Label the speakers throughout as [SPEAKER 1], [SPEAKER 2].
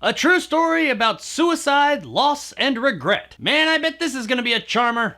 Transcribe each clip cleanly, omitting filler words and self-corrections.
[SPEAKER 1] A true story about suicide, loss, and regret. Man, I bet this is gonna be a charmer.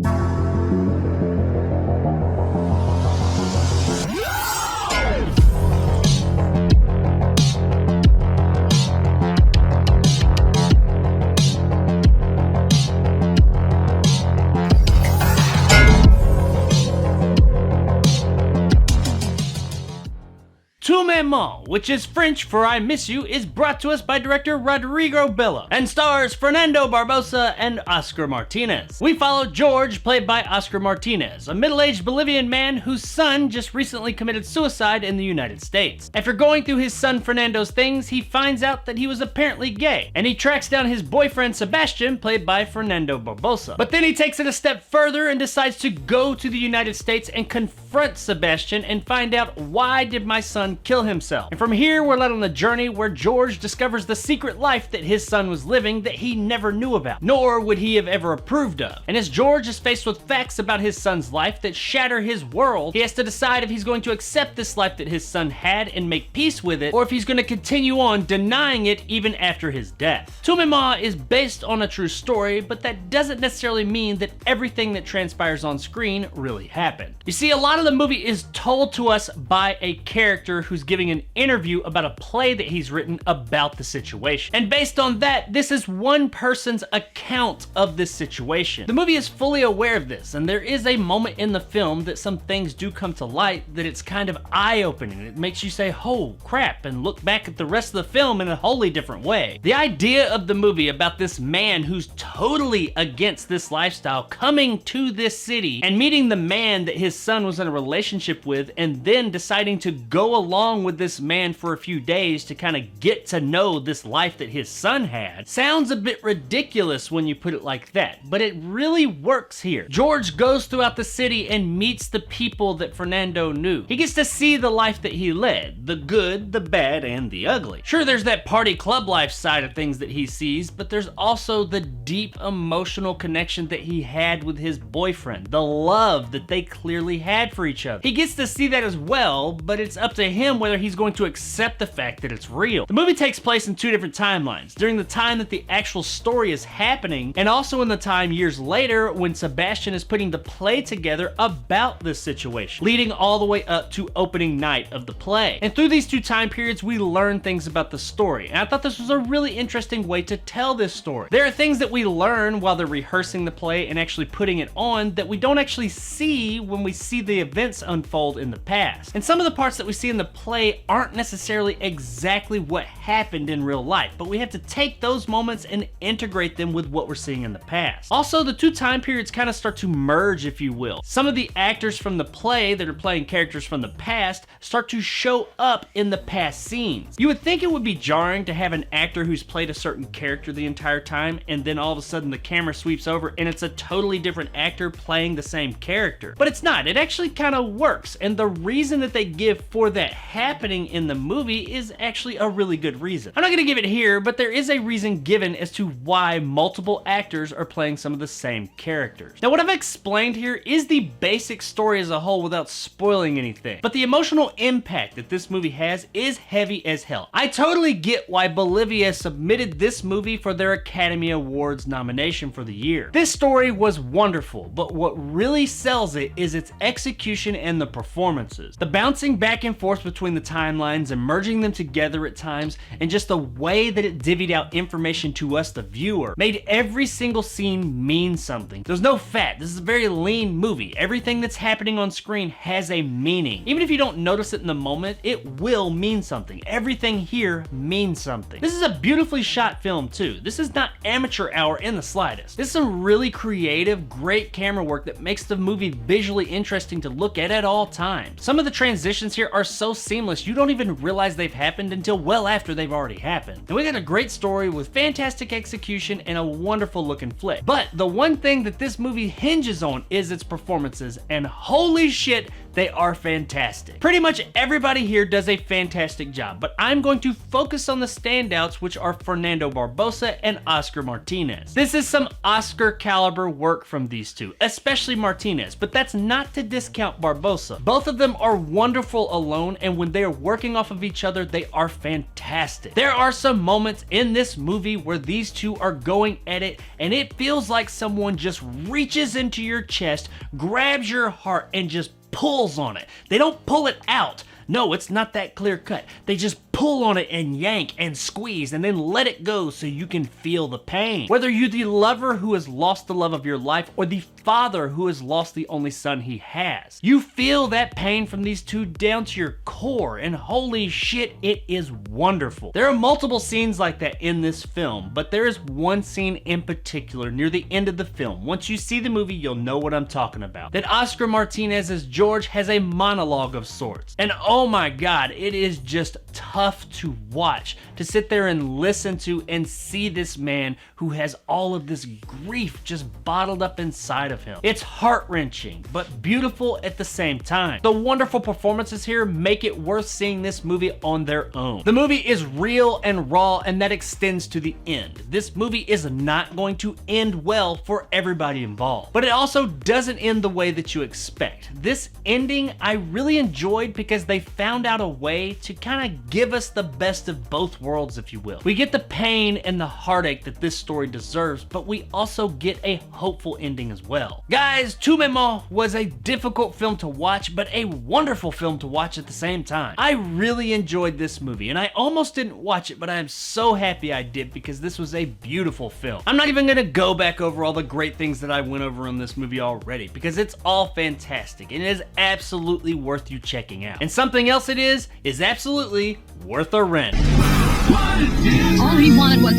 [SPEAKER 1] Tout Maman, which is French for I Miss You, is brought to us by director Rodrigo Bello and stars Fernando Barbosa and Oscar Martinez. We follow George, played by Oscar Martinez, a middle-aged Bolivian man whose son just recently committed suicide in the United States. After going through his son Fernando's things, he finds out that he was apparently gay, and he tracks down his boyfriend Sebastian, played by Fernando Barbosa. But then he takes it a step further and decides to go to the United States and confront Sebastian and find out, why did my son kill himself? And from here, we're led on a journey where George discovers the secret life that his son was living that he never knew about, nor would he have ever approved of. And as George is faced with facts about his son's life that shatter his world, he has to decide if he's going to accept this life that his son had and make peace with it, or if he's going to continue on denying it even after his death. Tout Maman is based on a true story, but that doesn't necessarily mean that everything that transpires on screen really happened. You see, a lot of the movie is told to us by a character who's giving an interview about a play that he's written about the situation. And based on that, this is one person's account of this situation. The movie is fully aware of this, and there is a moment in the film that some things do come to light that it's kind of eye-opening. It makes you say, oh crap, and look back at the rest of the film in a wholly different way. The idea of the movie about this man who's totally against this lifestyle coming to this city and meeting the man that his son was in a relationship with, and then deciding to go along with this man for a few days to kind of get to know this life that his son had, sounds a bit ridiculous when you put it like that, but it really works here. George goes throughout the city and meets the people that Fernando knew. He gets to see the life that he led, the good, the bad, and the ugly. Sure, there's that party club life side of things that he sees, but there's also the deep emotional connection that he had with his boyfriend, the love that they clearly had for each other. He gets to see that as well, but it's up to him whether he's going to accept the fact that it's real. The movie takes place in two different timelines, during the time that the actual story is happening, and also in the time years later when Sebastian is putting the play together about this situation, leading all the way up to opening night of the play. And through these two time periods, we learn things about the story, and I thought this was a really interesting way to tell this story. There are things that we learn while they're rehearsing the play and actually putting it on that we don't actually see when we see the events unfold in the past. And some of the parts that we see in the play aren't necessarily exactly what happened in real life, but we have to take those moments and integrate them with what we're seeing in the past. Also, the two time periods kind of start to merge, if you will. Some of the actors from the play that are playing characters from the past start to show up in the past scenes. You would think it would be jarring to have an actor who's played a certain character the entire time, and then all of a sudden the camera sweeps over and it's a totally different actor playing the same character. But it's not. It actually kind of works, and the reason that they give for that happening in the movie is actually a really good reason. I'm not gonna give it here, but there is a reason given as to why multiple actors are playing some of the same characters. Now, what I've explained here is the basic story as a whole without spoiling anything, but the emotional impact that this movie has is heavy as hell. I totally get why Bolivia submitted this movie for their Academy Awards nomination for the year. This story was wonderful, but what really sells it is its execution and the performances. The bouncing back and forth between the timelines and merging them together at times, and just the way that it divvied out information to us, the viewer, made every single scene mean something. There's no fat. This is a very lean movie. Everything that's happening on screen has a meaning. Even if you don't notice it in the moment, it will mean something. Everything here means something. This is a beautifully shot film too. This is not amateur hour in the slightest. This is some really creative, great camera work that makes the movie visually interesting to look at all times. Some of the transitions here are so seamless you don't even realize they've happened until well after they've already happened. And we got a great story with fantastic execution and a wonderful looking flick. But the one thing that this movie hinges on is its performances, and holy shit, they are fantastic. Pretty much everybody here does a fantastic job, but I'm going to focus on the standouts, which are Fernando Barbosa and Oscar Martinez. This is some Oscar caliber work from these two, especially Martinez, but that's not to discount Barbosa. Both of them are wonderful alone, and when they are working off of each other, they are fantastic. There are some moments in this movie where these two are going at it, and it feels like someone just reaches into your chest, grabs your heart, and just pulls on it. They don't pull it out. No, it's not that clear cut. They just pull on it and yank and squeeze and then let it go so you can feel the pain. Whether you're the lover who has lost the love of your life or the father who has lost the only son he has, you feel that pain from these two down to your core, and holy shit, it is wonderful. There are multiple scenes like that in this film, but there is one scene in particular near the end of the film. Once you see the movie, you'll know what I'm talking about. That Oscar Martinez as George has a monologue of sorts. And oh my god, it is just tough to watch, to sit there and listen to and see this man who has all of this grief just bottled up inside of him. It's heart-wrenching, but beautiful at the same time. The wonderful performances here make it worth seeing this movie on their own. The movie is real and raw, and that extends to the end. This movie is not going to end well for everybody involved, but it also doesn't end the way that you expect. This ending I really enjoyed because they found out a way to kind of give us the best of both worlds, if you will. We get the pain and the heartache that this story deserves, but we also get a hopeful ending as well. Guys, Tout Maman was a difficult film to watch, but a wonderful film to watch at the same time. I really enjoyed this movie, and I almost didn't watch it, but I am so happy I did because this was a beautiful film. I'm not even gonna go back over all the great things that I went over in this movie already because it's all fantastic and it is absolutely worth you checking out. And something else it is absolutely worth a rent.
[SPEAKER 2] All he wanted was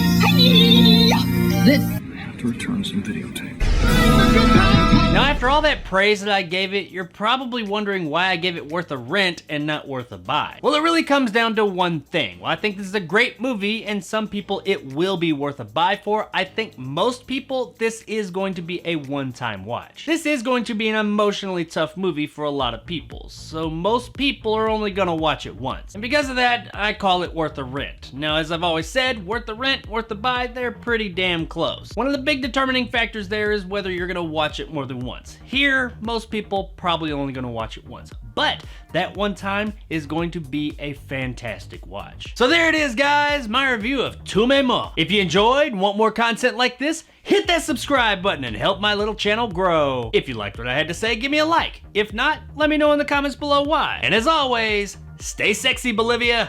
[SPEAKER 2] this.
[SPEAKER 3] I have to return some videotape.
[SPEAKER 1] Now, after all that praise that I gave it, you're probably wondering why I gave it worth a rent and not worth a buy. Well, it really comes down to one thing. Well, I think this is a great movie, and some people it will be worth a buy for. I think most people, this is going to be a one-time watch. This is going to be an emotionally tough movie for a lot of people, so most people are only gonna watch it once. And because of that, I call it worth a rent. Now, as I've always said, worth the rent, worth the buy, they're pretty damn close. One of the big determining factors there is whether you're gonna watch it more than once. Here, most people probably only gonna watch it once, but that one time is going to be a fantastic watch. So there it is, guys, my review of Tout Maman. If you enjoyed and want more content like this, hit that subscribe button and help my little channel grow. If you liked what I had to say, give me a like. If not, let me know in the comments below why. And as always, stay sexy, Bolivia.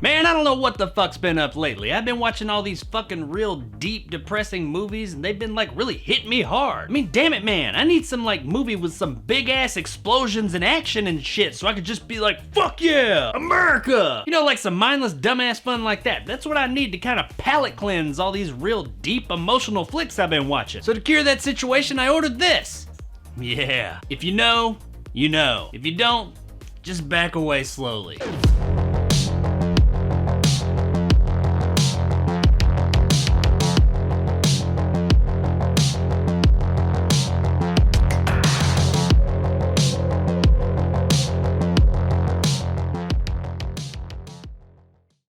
[SPEAKER 1] Man, I don't know what the fuck's been up lately. I've been watching all these fucking real deep, depressing movies, and they've been like really hitting me hard. I mean, damn it, man. I need some like movie with some big ass explosions and action and shit so I could just be like, fuck yeah, America! You know, like some mindless dumbass fun like that. That's what I need to kind of palate cleanse all these real deep emotional flicks I've been watching. So to cure that situation, I ordered this. Yeah. If you know, you know. If you don't, just back away slowly.